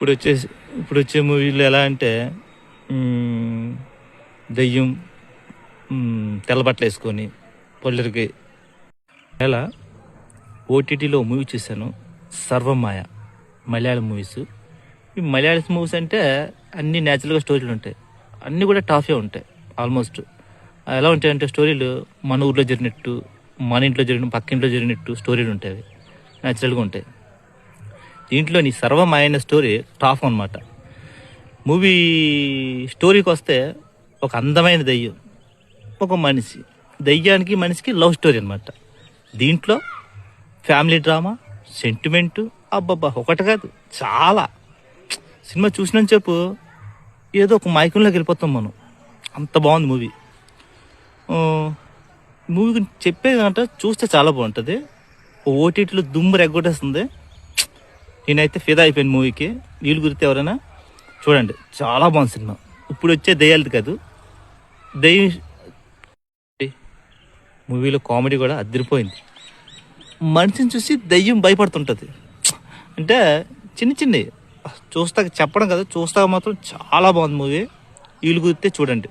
ఇప్పుడు వచ్చే మూవీలు ఎలా అంటే మ్, దెయ్యం, తెల్ల బట్టలు వేసుకొని పొల్లరికి ఎలా ఓటీటీలో మూవీ చూశాను. సర్వమాయ మలయాళం మూవీస్. ఈ మలయాళం మూవీస్ అంటే అన్ని న్యాచురల్గా స్టోరీలు ఉంటాయి, అన్నీ కూడా టాఫే ఉంటాయి ఆల్మోస్ట్. ఎలా ఉంటాయంటే స్టోరీలు మన ఊర్లో జరిగినట్టు, మన ఇంట్లో జరిగిన, పక్కింట్లో జరిగినట్టు స్టోరీలు ఉంటాయి, అవి న్యాచురల్గా ఉంటాయి. దీంట్లోని సర్వమాయ అనే స్టోరీ టాఫ్ అనమాట. మూవీ స్టోరీకి వస్తే ఒక అందమైన దెయ్యం, ఒక మనిషి, దెయ్యానికి మనిషికి లవ్ స్టోరీ అనమాట. దీంట్లో ఫ్యామిలీ డ్రామా, సెంటిమెంటు, అబ్బబ్బా ఒకటి కాదు చాలా. సినిమా చూసినని చెప్పు ఏదో ఒక మైకంలోకి వెళ్ళిపోతాం మనం, అంత బాగుంది మూవీ. మూవీ గురించి చెప్పేదంటే చూస్తే చాలా బాగుంటుంది. ఓటీటీలో దుమ్ము రెగ్గొట్టేస్తుంది. నేనైతే ఫిదా అయిపోయాను మూవీకి. వీళ్ళు గుర్తు ఎవరైనా చూడండి, చాలా బాగుంది సినిమా. ఇప్పుడు వచ్చే దెయ్యాలది కాదు, దెయ్యం మూవీలో కామెడీ కూడా అదిరిపోయింది. మనిషిని చూసి దెయ్యం భయపడుతుంటుంది. అంటే చిన్న చిన్నవి చూస్తా చెప్పడం కదా, చూస్తా మాత్రం చాలా బాగుంది మూవీ. వీళ్ళు గుర్తే చూడండి.